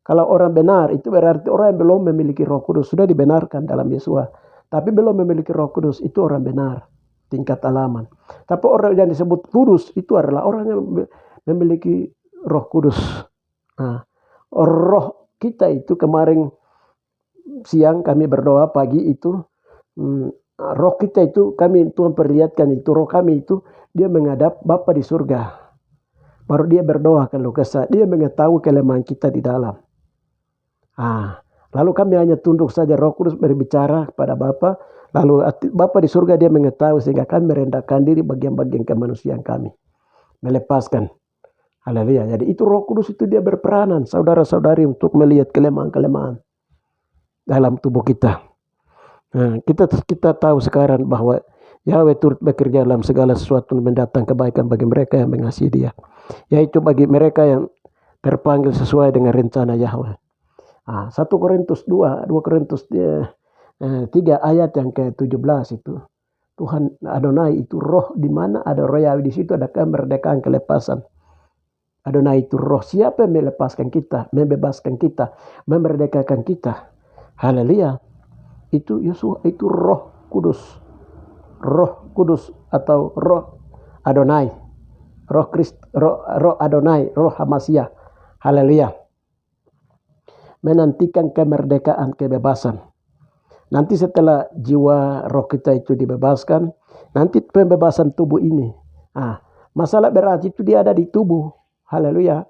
Kalau orang benar itu berarti orang yang belum memiliki Roh Kudus. Sudah dibenarkan dalam Yesus. Tapi belum memiliki Roh Kudus itu orang benar. Tingkat alaman. Tapi orang yang disebut kudus itu adalah orang yang memiliki Roh Kudus. Nah, roh kita itu kemarin siang kami berdoa, pagi itu roh kita itu kami Tuhan perlihatkan itu roh kami itu dia menghadap Bapa di surga. Baru dia berdoa kalau kesah, dia mengetahui kelemahan kita di dalam. Lalu kami hanya tunduk saja, Roh Kudus berbicara kepada Bapa. Lalu Bapa di surga dia mengetahui sehingga kami merendahkan diri bagian-bagian kemanusiaan kami. Melepaskan. Haleluya. Jadi itu Roh Kudus itu dia berperanan saudara-saudari untuk melihat kelemahan-kelemahan dalam tubuh kita. Nah, kita tahu sekarang bahwa Yahweh turut bekerja dalam segala sesuatu mendatang kebaikan bagi mereka yang mengasihi Dia. Yaitu bagi mereka yang terpanggil sesuai dengan rencana Yahweh. 1 Korintus 2 Korintus 3 ayat yang ke-17 itu. Tuhan Adonai itu roh, di mana ada roh Yahweh di situ ada kemerdekaan, kelepasan. Adonai itu roh. Siapa yang melepaskan kita, membebaskan kita, memerdekakan kita? Haleluya. Itu Yesus, itu Roh Kudus. Roh Kudus atau Roh Adonai. Roh Adonai, Roh Hamasiah. Haleluya. Menantikan kemerdekaan, kebebasan. Nanti setelah jiwa roh kita itu dibebaskan, nanti pembebasan tubuh ini. Masalah berat itu dia ada di tubuh. Haleluya.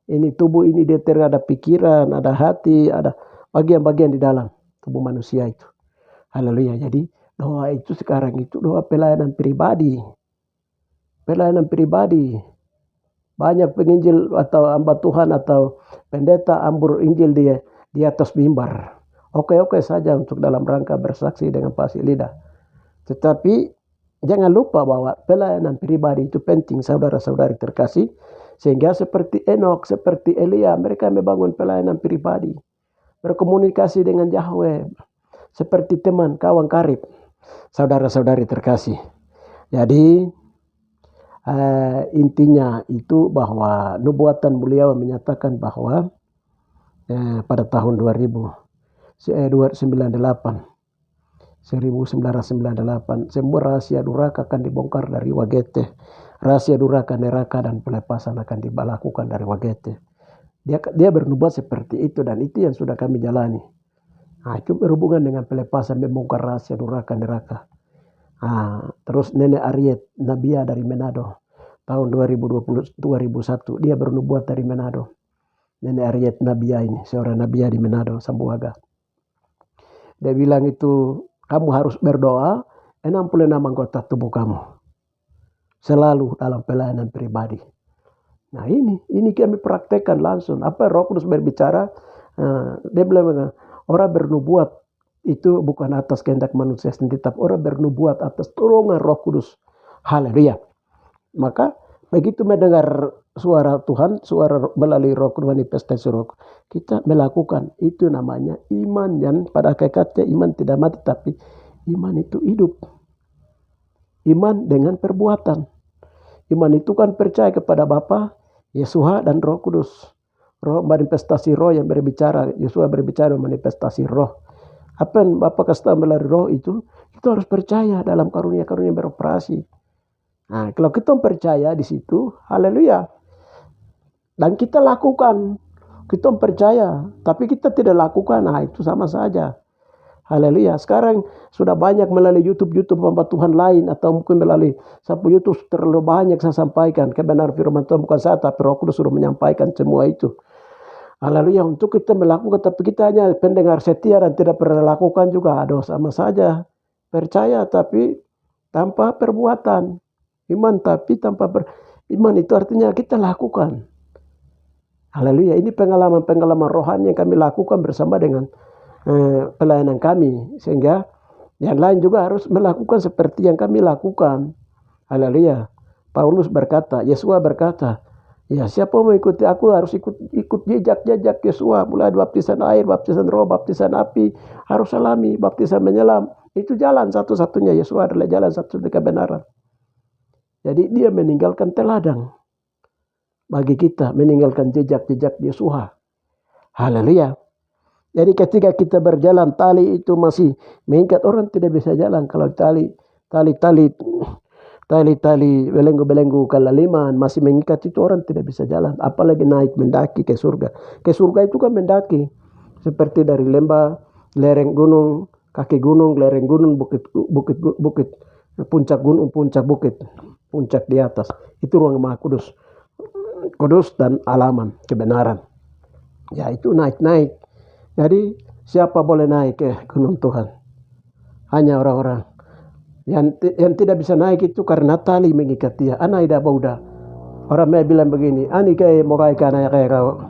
Ini tubuh ini dia ada pikiran, ada hati, ada bagian-bagian di dalam tubuh manusia itu. Haleluya. Jadi doa itu sekarang itu doa pelayanan pribadi. Pelayanan pribadi. Banyak penginjil atau hamba Tuhan atau pendeta ambur Injil di atas mimbar. Oke saja untuk dalam rangka bersaksi dengan fasih lidah. Tetapi jangan lupa bahwa pelayanan pribadi itu penting saudara-saudari terkasih. Sehingga seperti Enok, seperti Elia, mereka membangun pelayanan pribadi. Berkomunikasi dengan Yahweh. Seperti teman, kawan karib. Saudara-saudari terkasih. Jadi intinya itu bahwa nubuatan beliau menyatakan bahwa pada tahun 1998 semua rahasia durhaka akan dibongkar dari Wagete. Rahasia durhaka, neraka dan pelepasan akan dilakukan dari Wagete. Dia bernubuat seperti itu dan itu yang sudah kami jalani. Itu berhubungan dengan pelepasan, membongkar rahasia durhaka, neraka. Terus Nenek Ariet Nabia dari Manado tahun 2001 dia bernubuat dari Manado. Nenek Ariet Nabia ini seorang Nabia di Manado, Sambuaga. Dia bilang itu kamu harus berdoa 66 anggota tubuh kamu selalu dalam pelayanan pribadi. Nah ini kami praktekkan langsung. Apa Roh Kudus berbicara? Dia bilang orang bernubuat itu bukan atas kehendak manusia sendiri, tapi orang bernubuat atas dorongan Roh Kudus. Haleluya. Maka begitu mendengar suara Tuhan, suara melalui Roh Kudus, manifestasi Roh, kita melakukan itu namanya iman. Dan pada hakikatnya iman tidak mati, tapi iman itu hidup. Iman dengan perbuatan. Iman itu kan percaya kepada Bapa, Yesus dan Roh Kudus. Roh manifestasi Roh yang berbicara. Yesus berbicara manifestasi Roh. Apa yang Bapa kasih tahu melalui Roh itu, kita harus percaya dalam karunia-karunia yang beroperasi. Kalau kita percaya di situ, haleluya. Dan kita lakukan, kita percaya, tapi kita tidak lakukan, itu sama saja. Haleluya. Sekarang sudah banyak melalui YouTube hamba Tuhan lain atau mungkin melalui sapu YouTube terlalu banyak saya sampaikan kebenaran firman Tuhan, bukan saya tapi Roh Kudus sudah menyampaikan semua itu. Haleluya. Untuk kita melakukan, tapi kita hanya pendengar setia dan tidak pernah lakukan juga. Sama saja. Percaya tapi tanpa perbuatan. Iman tapi tanpa iman itu artinya kita lakukan. Haleluya. Ini pengalaman rohani yang kami lakukan bersama dengan pelayanan kami. Sehingga yang lain juga harus melakukan seperti yang kami lakukan. Haleluya. Paulus berkata, Yesus berkata, ya siapa mau ikuti aku harus ikut jejak Yesus. Mulai baptisan air, baptisan roh, baptisan api. Harus alami, baptisan menyelam. Itu jalan satu-satunya. Yesus adalah jalan satu-satunya kebenaran. Jadi dia meninggalkan teladan bagi kita, meninggalkan jejak-jejak Yeshua. Haleluya. Jadi ketika kita berjalan, tali itu masih mengikat, orang tidak bisa jalan kalau tali belenggu-belenggu kalaliman masih mengikat, itu orang tidak bisa jalan. Apalagi naik mendaki ke surga. Ke surga itu kan mendaki, seperti dari lembah, lereng gunung, kaki gunung, lereng gunung, bukit, puncak gunung, puncak bukit, puncak di atas. Itu ruang Maha Kudus. Kudus dan alaman, kebenaran. Ya itu naik-naik. Jadi siapa boleh naik ke gunung Tuhan? Hanya orang-orang yang tidak bisa naik itu karena tali mengikat dia. Ana ida bauda. Orang mai bilang begini, ani kayak morai kana kayak kau.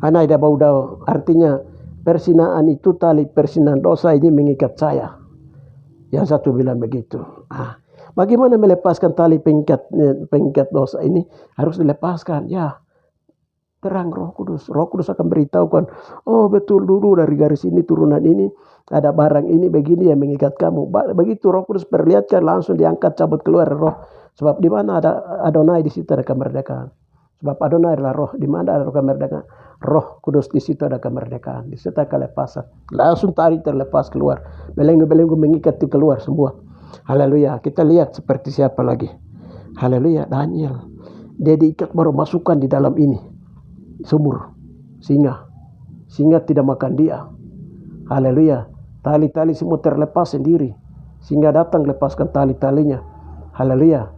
Ana ida bauda, artinya persinaan itu tali persinaan dosa ini mengikat saya. Yang satu bilang begitu. Bagaimana melepaskan tali pengikat dosa ini? Harus dilepaskan. Ya, terang Roh Kudus. Roh Kudus akan beritahukan, oh betul dulu dari garis ini turunan ini ada barang ini begini yang mengikat kamu. Begitu Roh Kudus perlihatkan, langsung diangkat, cabut keluar roh. Sebab di mana ada Adonai, di situ ada kemerdekaan. Sebab Adonai adalah roh, di mana ada kemerdekaan. Roh Kudus, di situ ada kemerdekaan, di situ ada kelepasan. Langsung tarik terlepas keluar. Belenggu-belenggu mengikat itu keluar semua. Haleluya. Kita lihat seperti siapa lagi. Haleluya. Daniel. Dia diikat baru masukkan di dalam ini. Sumur. Singa tidak makan dia. Haleluya. Tali-tali semua terlepas sendiri. Singa datang lepaskan tali-talinya. Haleluya.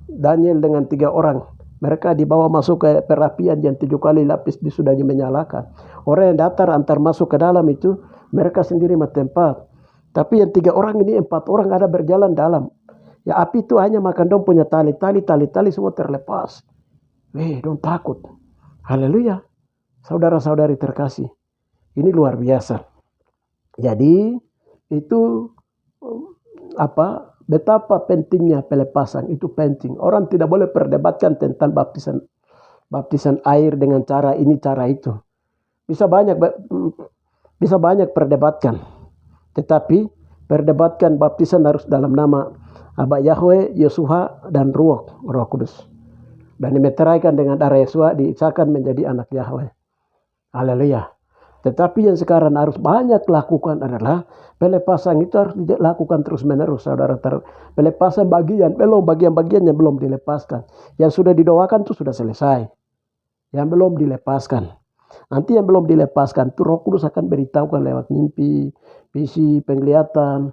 Daniel dengan 3 orang. Mereka dibawa masuk ke perapian yang 7 kali lapis sudah dimenyalakan. Orang yang datar antar masuk ke dalam itu, mereka sendiri tempat. Tapi yang 3 orang ini, 4 orang ada berjalan dalam. Ya api itu hanya makan dong punya tali semua terlepas. Dong takut. Haleluya. Saudara-saudari terkasih. Ini luar biasa. Jadi itu betapa pentingnya pelepasan, itu penting. Orang tidak boleh perdebatkan tentang baptisan air dengan cara ini, cara itu. Bisa banyak perdebatkan. Tetapi perdebatkan baptisan harus dalam nama Aba Yahweh, Yeshua, dan Roh Kudus. Dan dimeteraikan dengan darah Yeshua, diisahkan menjadi anak Yahweh. Haleluya. Tetapi yang sekarang harus banyak lakukan adalah pelepasan itu harus dilakukan terus menerus, saudara. Pelepasan bagian yang belum dilepaskan. Yang sudah didoakan itu sudah selesai. Yang belum dilepaskan. Nanti yang belum dilepaskan itu Roh Kudus akan beritahukan lewat mimpi, visi, penglihatan.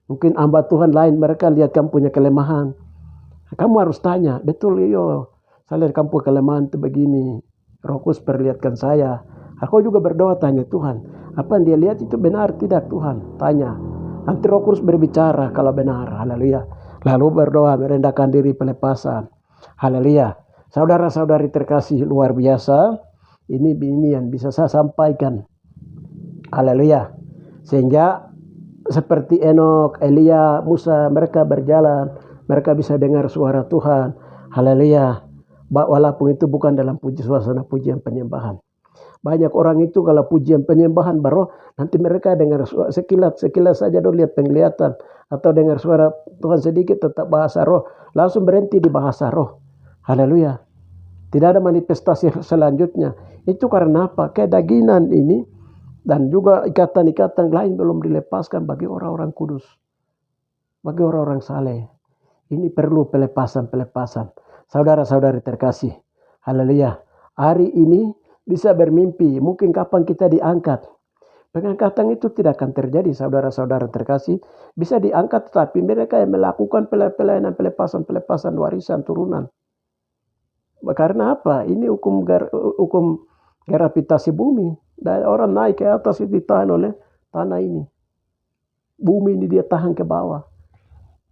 Mungkin hamba Tuhan lain, mereka lihat kamu punya kelemahan. Kamu harus tanya, betul iyo, saya lihat kamu punya kelemahan itu begini. Roh Kudus perlihatkan saya. Aku juga berdoa tanya Tuhan, apa yang dia lihat itu benar tidak Tuhan? Tanya. Nanti Roh Kudus berbicara kalau benar. Haleluya. Lalu berdoa merendahkan diri pelepasan. Haleluya. Saudara-saudari terkasih, luar biasa. Ini yang bisa saya sampaikan. Haleluya. Sehingga seperti Enok, Elia, Musa, mereka berjalan. Mereka bisa dengar suara Tuhan. Haleluya. Walaupun itu bukan dalam suasana pujian penyembahan. Banyak orang itu kalau pujian penyembahan baru nanti mereka dengar sekilas saja dong lihat penglihatan. Atau dengar suara Tuhan sedikit tetap bahasa roh. Langsung berhenti di bahasa roh. Haleluya. Tidak ada manifestasi selanjutnya. Itu karena apa? Kedagingan ini dan juga ikatan-ikatan lain belum dilepaskan bagi orang-orang kudus. Bagi orang-orang saleh. Ini perlu pelepasan. Saudara-saudari terkasih. Haleluya. Hari ini bisa bermimpi. Mungkin kapan kita diangkat. Pengangkatan itu tidak akan terjadi, saudara-saudara terkasih. Bisa diangkat tetapi mereka yang melakukan pelayanan pelepasan warisan turunan. Karena apa? Ini hukum gravitasi bumi. Dan orang naik ke atas itu ditahan oleh tanah ini. Bumi ini dia tahan ke bawah.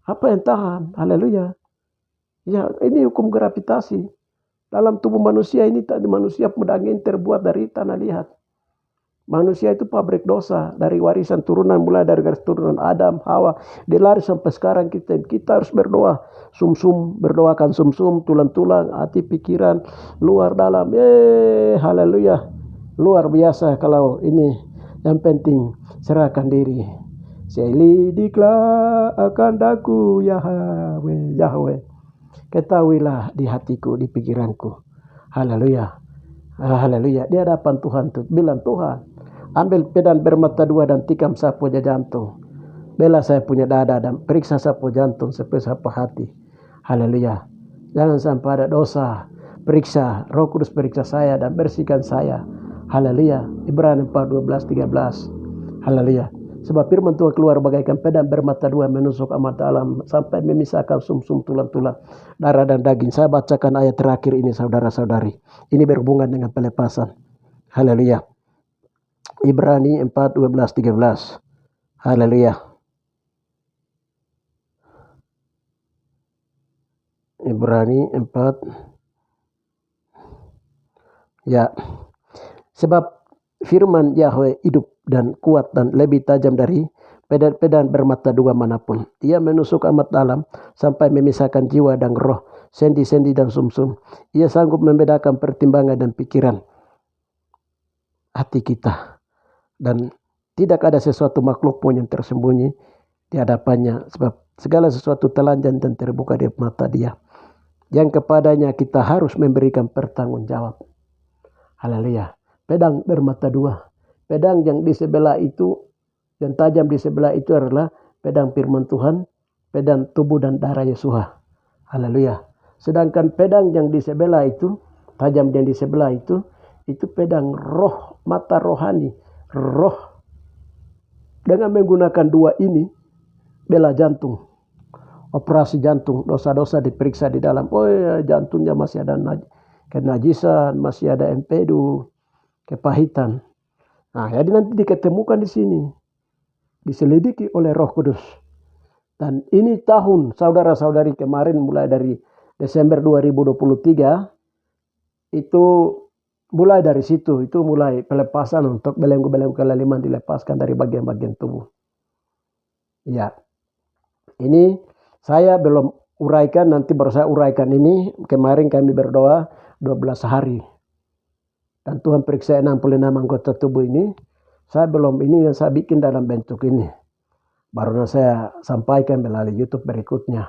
Apa yang tahan? Haleluya. Ya, ini hukum gravitasi. Dalam tubuh manusia ini, manusia pedangin terbuat dari tanah liat. Manusia itu pabrik dosa. Dari warisan turunan, mulai dari garis turunan Adam, Hawa. Dia lari sampai sekarang kita harus berdoa. Berdoakan sumsum, tulang-tulang, hati, pikiran, luar dalam. Haleluya. Luar biasa kalau ini. Yang penting serahkan diri. Selidiklah akan daku Yahweh. Ketahuilah di hatiku, di pikiranku. Haleluya. Haleluya. Di hadapan Tuhan tuh bilang, Tuhan, ambil pedang bermata dua dan tikam sapu jantung. Bela saya punya dada dan periksa sapu jantung sampai sapu hati. Haleluya. Jangan sampai ada dosa. Periksa, Roh Kudus periksa saya dan bersihkan saya. Haleluya. Ibrani 4:12-13. Haleluya. Sebab firman Tuhan keluar bagaikan pedang bermata dua menusuk amat dalam sampai memisahkan sumsum tulang-tulang, darah dan daging. Saya bacakan ayat terakhir ini saudara-saudari. Ini berhubungan dengan pelepasan. Haleluya. Ibrani 4:12-13. Haleluya. Ibrani 4. Ya. Sebab firman Yahweh hidup dan kuat dan lebih tajam dari pedang bermata dua manapun. Ia menusuk amat dalam sampai memisahkan jiwa dan roh, sendi-sendi dan sumsum. Ia sanggup membedakan pertimbangan dan pikiran hati kita. Dan tidak ada sesuatu makhluk pun yang tersembunyi di hadapannya, sebab segala sesuatu telanjang dan terbuka di mata Dia, yang kepadanya kita harus memberikan pertanggungjawab. Haleluya. Pedang bermata dua. Pedang yang di sebelah itu, yang tajam di sebelah itu adalah pedang firman Tuhan, pedang tubuh dan darah Yesus. Haleluya. Sedangkan pedang yang di sebelah itu, tajam yang di sebelah itu pedang roh, mata rohani, roh. Dengan menggunakan dua ini, bela jantung, operasi jantung, dosa-dosa diperiksa di dalam. Oh ya, jantungnya masih ada kenajisan, masih ada empedu, kepahitan. Nah, jadi nanti diketemukan di sini, diselidiki oleh Roh Kudus. Dan ini tahun saudara-saudari kemarin mulai dari Desember 2023 itu mulai dari situ, itu mulai pelepasan untuk belenggu-belenggu kelaliman dilepaskan dari bagian-bagian tubuh. Ya, ini saya belum uraikan, nanti baru saya uraikan ini. Kemarin kami berdoa 12 hari. Dan Tuhan periksa 66 anggota tubuh ini. Saya belum ini yang saya bikin dalam bentuk ini. Baru saya sampaikan melalui YouTube berikutnya.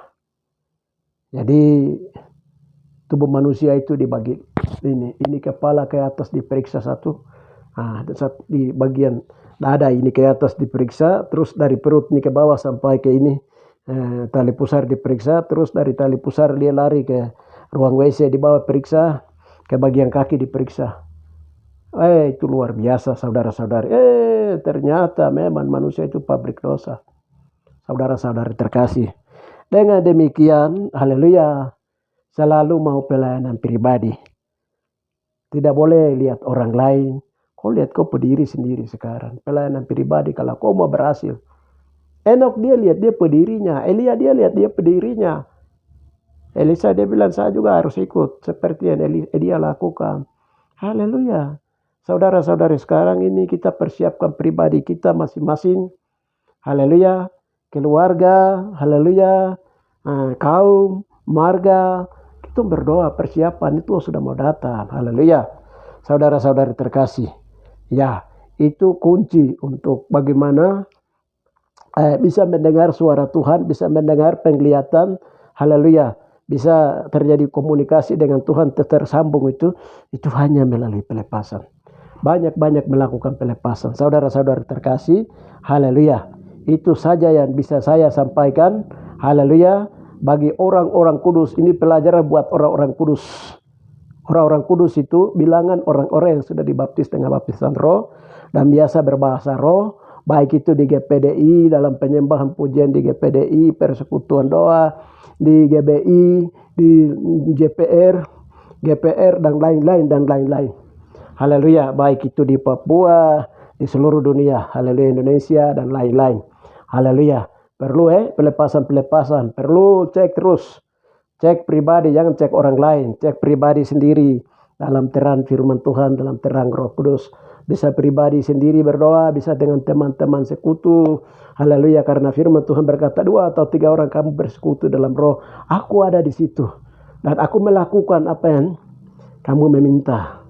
Jadi tubuh manusia itu dibagi ini kepala ke atas diperiksa satu. Nah, di bagian dada ini ke atas diperiksa. Terus dari perut ini ke bawah sampai ke ini. Tali pusar diperiksa. Terus dari tali pusar dia lari ke ruang WC di bawah periksa. Ke bagian kaki diperiksa. Itu luar biasa saudara-saudari. Ternyata memang manusia itu pabrik dosa. Saudara-saudari terkasih. Dengan demikian, haleluya, selalu mau pelayanan pribadi. Tidak boleh lihat orang lain. Kau lihat kau berdiri sendiri sekarang. Pelayanan pribadi kalau kau mau berhasil. Enok dia lihat dia pendirinya. Elia dia lihat dia pendirinya. Elisa dia bilang saya juga harus ikut. Seperti yang Elia lakukan. Haleluya. Saudara-saudari sekarang ini kita persiapkan pribadi kita masing-masing. Haleluya. Keluarga. Haleluya. Kaum. Marga. Kita berdoa persiapan itu sudah mau datang. Haleluya. Saudara-saudari terkasih. Ya. Itu kunci untuk bagaimana bisa mendengar suara Tuhan. Bisa mendengar penglihatan. Haleluya. Bisa terjadi komunikasi dengan Tuhan tersambung itu hanya melalui pelepasan. Banyak-banyak melakukan pelepasan. Saudara-saudara terkasih, haleluya. Itu saja yang bisa saya sampaikan, haleluya. Bagi orang-orang kudus, ini pelajaran buat orang-orang kudus. Orang-orang kudus itu bilangan orang-orang yang sudah dibaptis dengan baptisan roh dan biasa berbahasa roh. Baik itu di GPDI, dalam penyembahan pujian di GPDI, persekutuan doa, di GBI, di GPR, dan lain-lain. Haleluya, baik itu di Papua, di seluruh dunia, haleluya, Indonesia dan lain-lain. Haleluya. Perlu pelepasan, perlu cek terus. Cek pribadi, jangan cek orang lain, cek pribadi sendiri dalam terang firman Tuhan, dalam terang Roh Kudus. Bisa pribadi sendiri berdoa, bisa dengan teman-teman sekutu. Haleluya, karena firman Tuhan berkata 2 atau 3 orang kamu bersekutu dalam roh, aku ada di situ. Dan aku melakukan apa yang kamu meminta.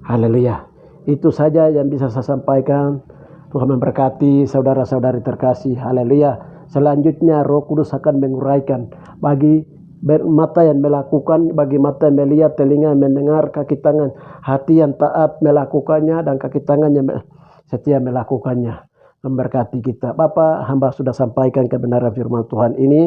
Haleluya. Itu saja yang bisa saya sampaikan. Tuhan memberkati saudara-saudari terkasih. Haleluya. Selanjutnya Roh Kudus akan menguraikan bagi mata yang melakukan, bagi mata yang melihat, telinga yang mendengar, kaki tangan, hati yang taat melakukannya, dan kaki tangan yang setia melakukannya. Memberkati kita. Bapa, hamba sudah sampaikan kebenaran firman Tuhan ini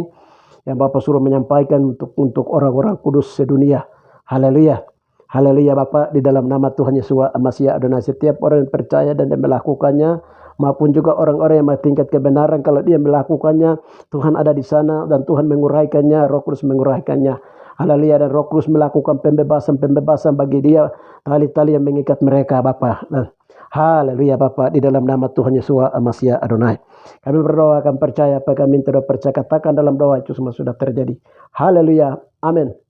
yang Bapak suruh menyampaikan untuk orang-orang kudus sedunia. Haleluya. Haleluya Bapak, di dalam nama Tuhan Yeshua Mashiach Adonai, setiap orang yang percaya dan dia melakukannya, maupun juga orang-orang yang tingkat kebenaran, kalau dia melakukannya, Tuhan ada di sana dan Tuhan menguraikannya, Roh Kudus menguraikannya. Haleluya, dan Roh Kudus melakukan pembebasan bagi dia, tali-tali yang mengikat mereka Bapak. Haleluya Bapak, di dalam nama Tuhan Yeshua Mashiach Adonai. Kami berdoa, kami percaya apa kami tidak percaya, katakan dalam doa itu semua sudah terjadi. Haleluya, amin.